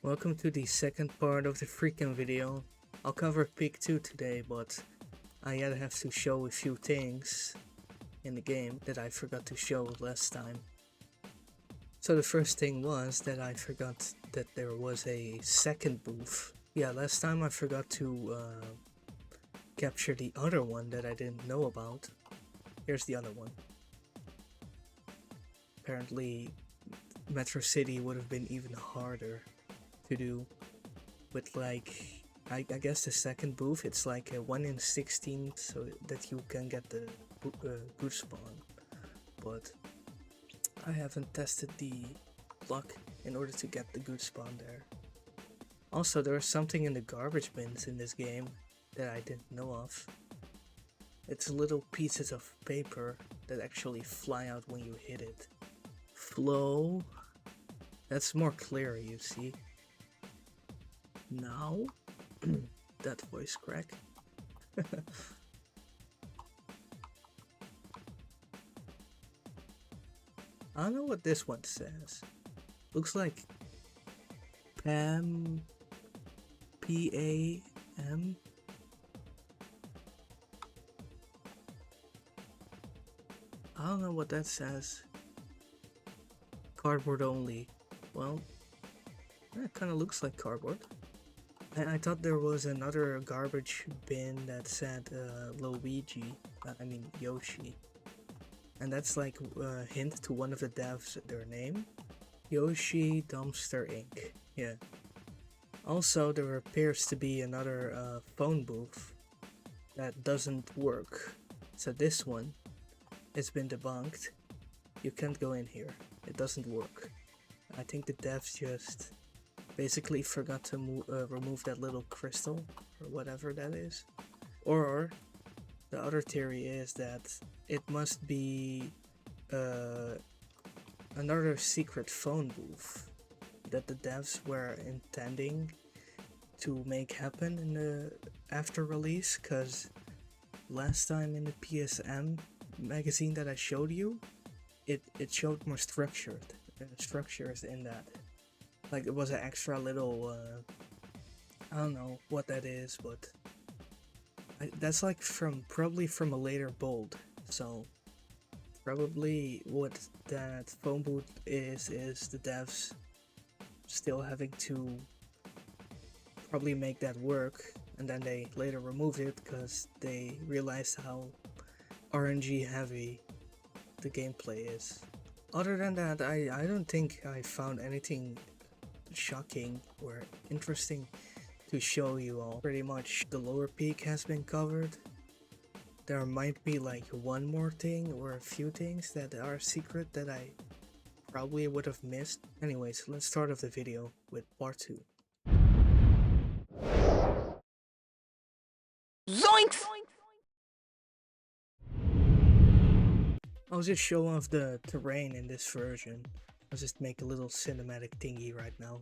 Welcome to the second part of the Freecam video. I'll cover Peak 2 today, but I yet have to show a few things in the game that I forgot to show last time. So the first thing was that I forgot that there was a second booth. Yeah, last time I forgot to capture the other one that I didn't know about. Here's the other one. Apparently Metro City would have been even harder to do with, like, I guess the second booth, it's like a 1 in 16 so that you can get the good spawn, but I haven't tested the luck in order to get the good spawn there. Also, there's something in the garbage bins in this game that I didn't know of. It's little pieces of paper that actually fly out when you hit it. Flow. That's more clear, you see. Now, that voice crack. I don't know what this one says. Looks like Pam, P-A-M. I don't know what that says. Cardboard only. Well, that kind of looks like cardboard. I thought there was another garbage bin that said Luigi, Yoshi. And that's like a hint to one of the devs, their name. Yoshi Dumpster Inc. Yeah. Also, there appears to be another phone booth that doesn't work. So this one, it's been debunked. You can't go in here. It doesn't work. I think the devs just basically forgot to remove that little crystal or whatever that is. Or the other theory is that it must be another secret phone booth that the devs were intending to make happen in the after release, because last time in the PSM magazine that I showed you, it showed more structures in that. Like, it was an extra little, I don't know what that is, but that's like probably from a later build. So probably what that phone booth is the devs still having to probably make that work, and then they later removed it because they realized how RNG heavy the gameplay is. Other than that, I don't think I found anything shocking or interesting to show you all. Pretty much the lower peak has been covered. There might be like one more thing or a few things that are secret that I probably would have missed. Anyways, let's start off the video with part 2. Zoinks! I'll just show off the terrain in this version. I'll just make a little cinematic thingy right now.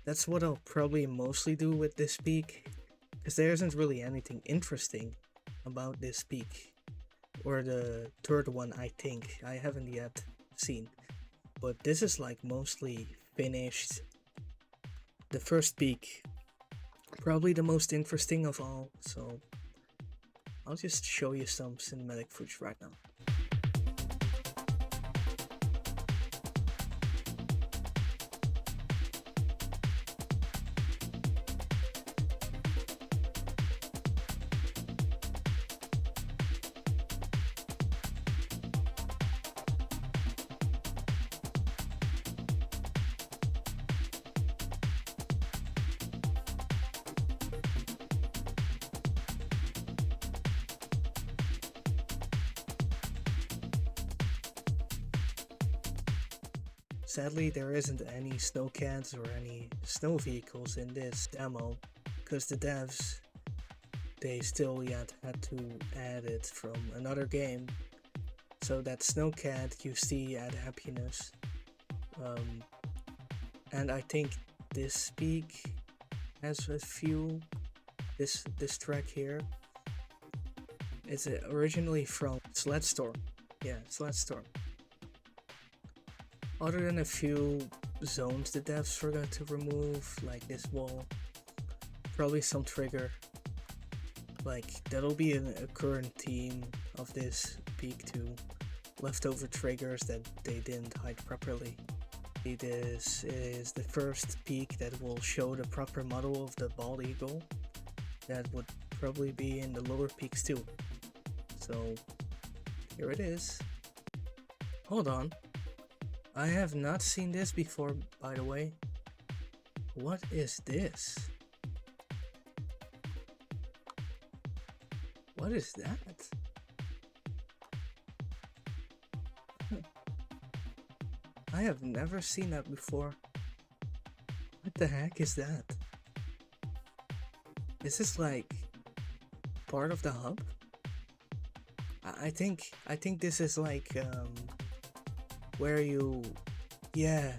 That's what I'll probably mostly do with this peak, because there isn't really anything interesting about this peak. Or the third one, I think. I haven't yet seen. But this is like mostly finished. The first peak, probably the most interesting of all, so I'll just show you some cinematic footage right now. Sadly, there isn't any snowcats or any snow vehicles in this demo, because the devs, they still yet had to add it from another game. So that snowcat you see at Happiness, and I think this peak has a few. This track here is originally from Sledstorm. Yeah, Sledstorm. Other than a few zones the devs forgot to remove, like this wall. Probably some trigger. Like, that'll be a current theme of this peak too. Leftover triggers that they didn't hide properly. This is the first peak that will show the proper model of the bald eagle. That would probably be in the lower peaks too. So, here it is. Hold on. I have not seen this before, by the way. What is this? What is that? I have never seen that before. What the heck is that? Is this like part of the hub? I think this is like where you, yeah.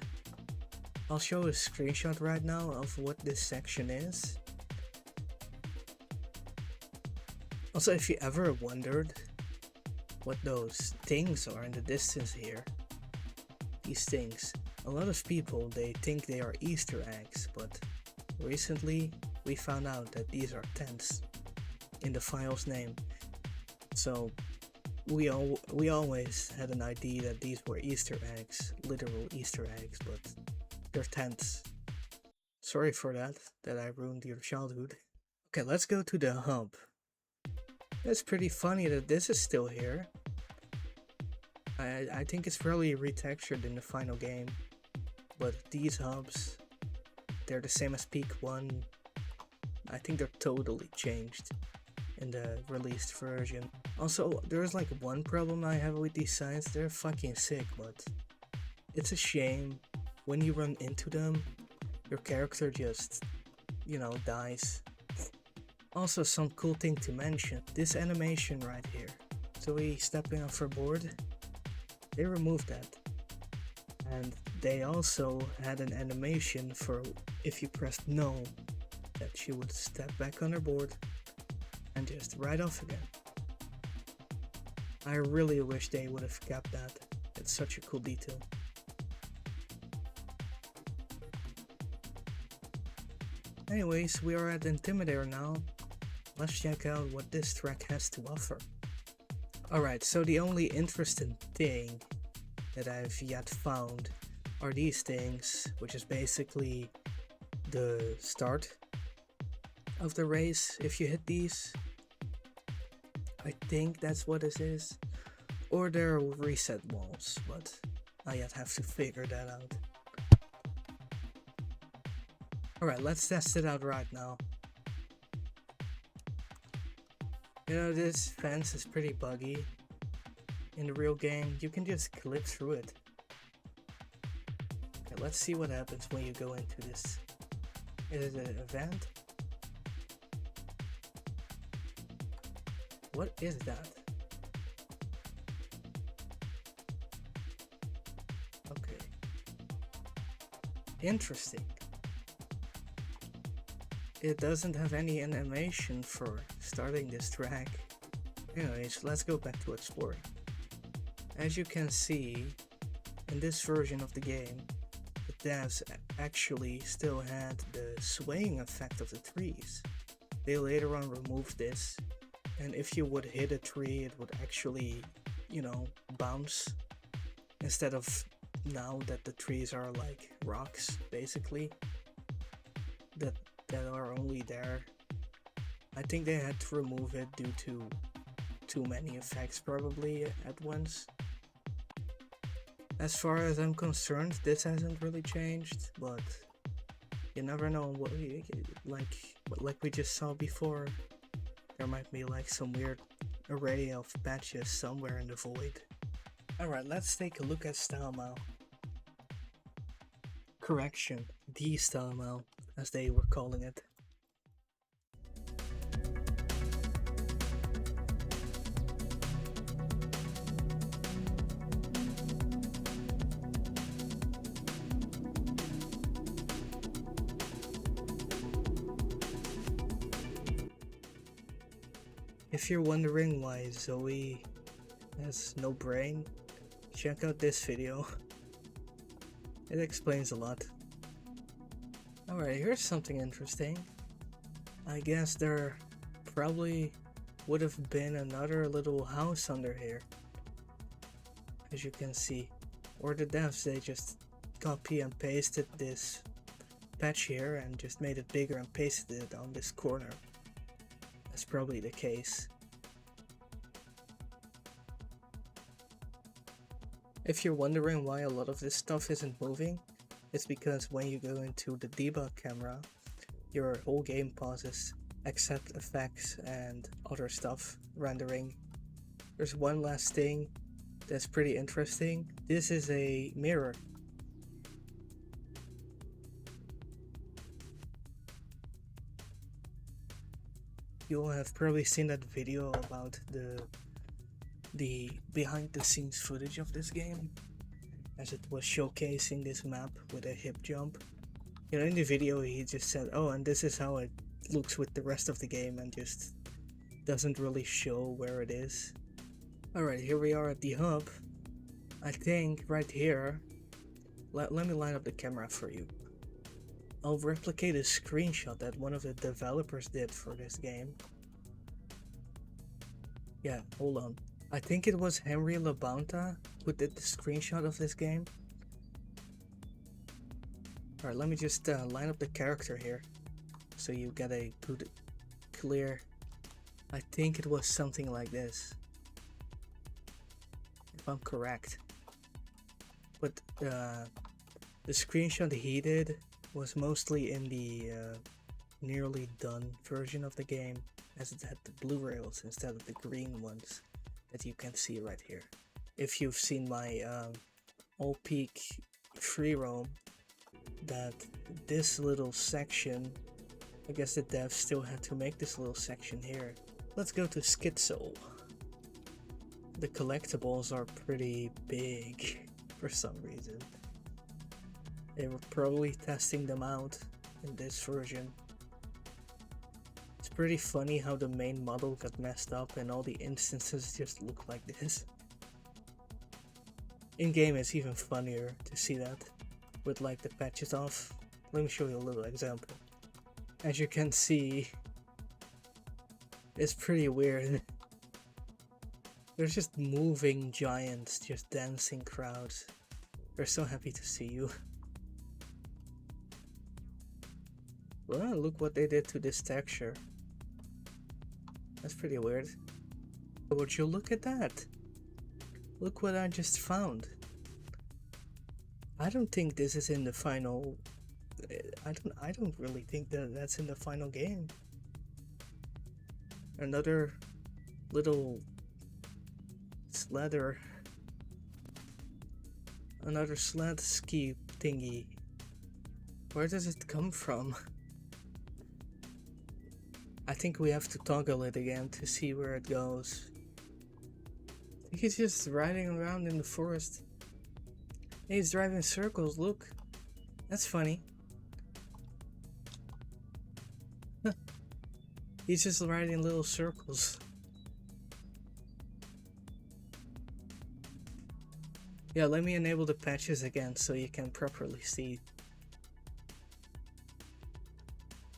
I'll show a screenshot right now of what this section is. Also, if you ever wondered what those things are in the distance here, these things, a lot of people, they think they are Easter eggs, but recently we found out that these are tents in the file's name. So we always had an idea that these were Easter eggs, literal Easter eggs, but they're tents. Sorry for that I ruined your childhood. Okay, let's go to the hub. It's pretty funny that this is still here. I think it's probably retextured in the final game, but these hubs, they're the same as Peak 1. I think they're totally changed in the released version. Also, there's like one problem I have with these signs. They're fucking sick, but it's a shame when you run into them, your character just, you know, dies. Also, some cool thing to mention, this animation right here. So we stepping off our board, they removed that. And they also had an animation for if you pressed no, that she would step back on her board and just ride off again. I really wish they would have kept that. It's such a cool detail. Anyways, we are at Intimidator now. Let's check out what this track has to offer. Alright, so the only interesting thing that I've yet found are these things, which is basically the start of the race. If you hit these, I think that's what this is. Or they're reset walls, but I yet have to figure that out. Alright, let's test it out right now. You know, this fence is pretty buggy. In the real game, you can just clip through it. Okay, let's see what happens when you go into this. Is it an event? What is that? Okay. Interesting. It doesn't have any animation for starting this track. Anyways, let's go back to exploring. As you can see, in this version of the game, the devs actually still had the swaying effect of the trees. They later on removed this, and if you would hit a tree, it would actually, you know, bounce, instead of now that the trees are like rocks, basically, that are only there. I think they had to remove it due to too many effects probably at once. As far as I'm concerned, this hasn't really changed, but you never know. What like we just saw before, there might be like some weird array of patches somewhere in the void. Alright, let's take a look at style mal. Correction, the style mal, as they were calling it. If you're wondering why Zoe has no brain, check out this video. It explains a lot. Alright, here's something interesting. I guess there probably would have been another little house under here, as you can see. Or the devs, they just copy and pasted this patch here and just made it bigger and pasted it on this corner. That's probably the case. If you're wondering why a lot of this stuff isn't moving, it's because when you go into the debug camera, your whole game pauses, except effects and other stuff rendering. There's one last thing that's pretty interesting. This is a mirror. You'll have probably seen that video about the behind the scenes footage of this game, as it was showcasing this map with a hip jump. You know, in the video he just said, oh, and this is how it looks with the rest of the game, and just doesn't really show where it is. Alright, here we are at the hub. I think right here, let me line up the camera for you. I'll replicate a screenshot that one of the developers did for this game. Yeah, hold on. I think it was Henry Labonta who did the screenshot of this game. Alright, let me just line up the character here so you get a good, clear... I think it was something like this, if I'm correct. But the screenshot he did was mostly in the nearly done version of the game, as it had the blue rails instead of the green ones that you can see right here. If you've seen my all peak free roam, that this little section, I guess the devs still had to make this little section here. Let's go to Schizo. The collectibles are pretty big for some reason. They were probably testing them out in this version. It's pretty funny how the main model got messed up and all the instances just look like this. In game it's even funnier to see that, with like the patches off. Let me show you a little example. As you can see, it's pretty weird. There's just moving giants, just dancing crowds. They're so happy to see you. Well, look what they did to this texture. That's pretty weird. Would you look at that? Look what I just found. I don't think this is in the final... I don't really think that that's in the final game. Another little sledder. Another sled ski thingy. Where does it come from? I think we have to toggle it again to see where it goes. I think he's just riding around in the forest. Hey, he's driving circles, look. That's funny. He's just riding little circles. Yeah, let me enable the patches again so you can properly see.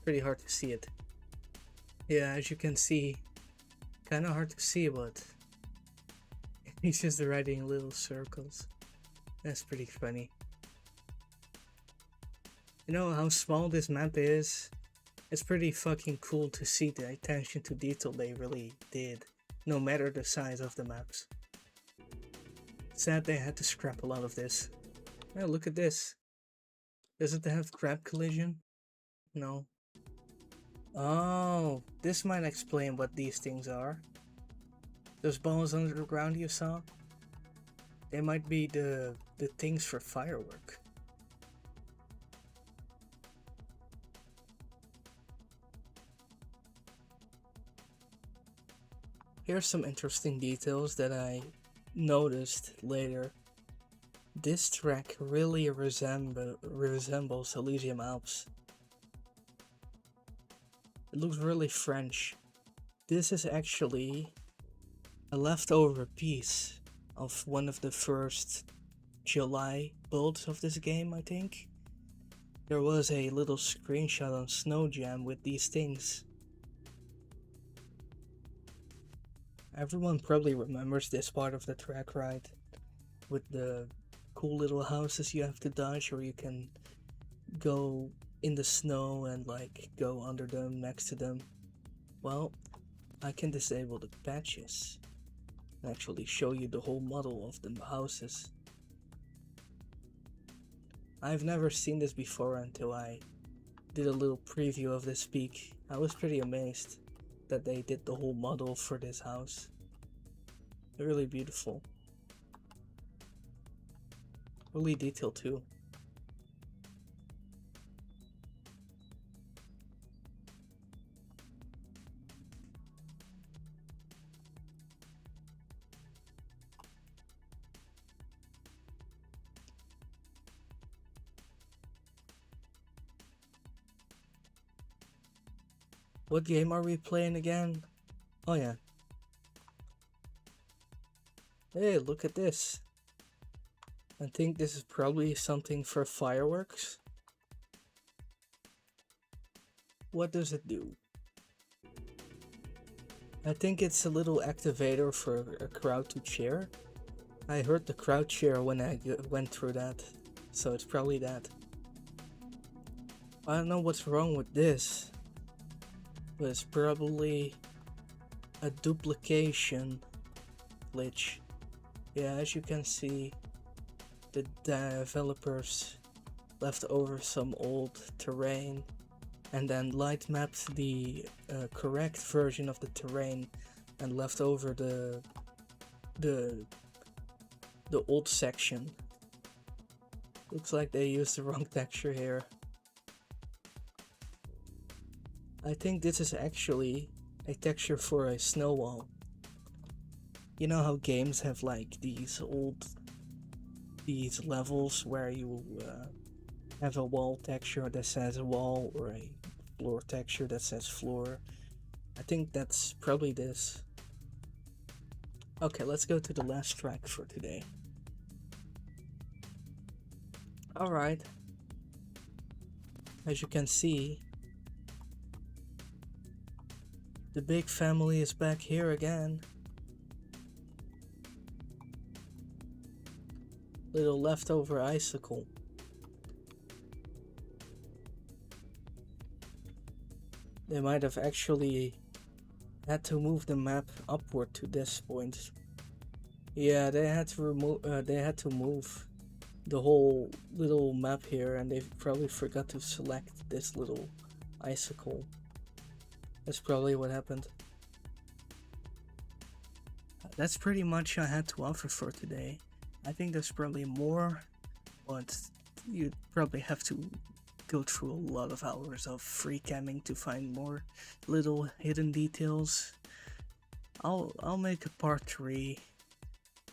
Pretty hard to see it. Yeah, as you can see, kind of hard to see, but he's just riding little circles. That's pretty funny. You know how small this map is? It's pretty fucking cool to see the attention to detail they really did, no matter the size of the maps. Sad they had to scrap a lot of this. Oh, look at this. Does it have crab collision? No. Oh, this might explain what these things are. Those balls under the ground you saw? They might be the things for firework. Here's some interesting details that I noticed later. This track really resembles Elysium Alps. It looks really French. This is actually a leftover piece of one of the first July builds of this game, I think. There was a little screenshot on Snow Jam with these things. Everyone probably remembers this part of the track ride with the cool little houses you have to dodge, or you can go in the snow and like go under them, next to them. Well, I can disable the patches and actually show you the whole model of the houses. I've never seen this before until I did a little preview of this peak. I was pretty amazed that they did the whole model for this house. Really beautiful. Really detailed too. What game are we playing again? Oh yeah. Hey, look at this. I think this is probably something for fireworks. What does it do? I think it's a little activator for a crowd to cheer. I heard the crowd cheer when I went through that, so it's probably that. I don't know what's wrong with this, but it's probably a duplication glitch. Yeah, as you can see, the developers left over some old terrain and then light mapped the correct version of the terrain and left over the old section. Looks like they used the wrong texture here. I think this is actually a texture for a snow wall. You know how games have like these levels where you have a wall texture that says wall or a floor texture that says floor. I think that's probably this. Okay, let's go to the last track for today. Alright. As you can see, the big family is back here again. Little leftover icicle. They might have actually had to move the map upward to this point. Yeah, they had to move the whole little map here, and they probably forgot to select this little icicle. That's probably what happened. That's pretty much I had to offer for today. I think there's probably more, but you'd probably have to go through a lot of hours of free camming to find more little hidden details. I'll make a part 3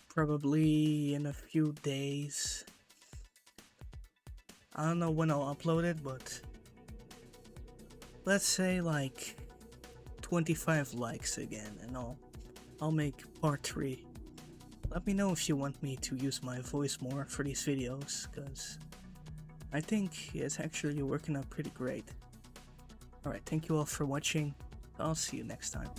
probably in a few days. I don't know when I'll upload it, but let's say like 25 likes again, and I'll make part 3. Let me know if you want me to use my voice more for these videos, because I think it's actually working out pretty great. Alright, thank you all for watching. I'll see you next time.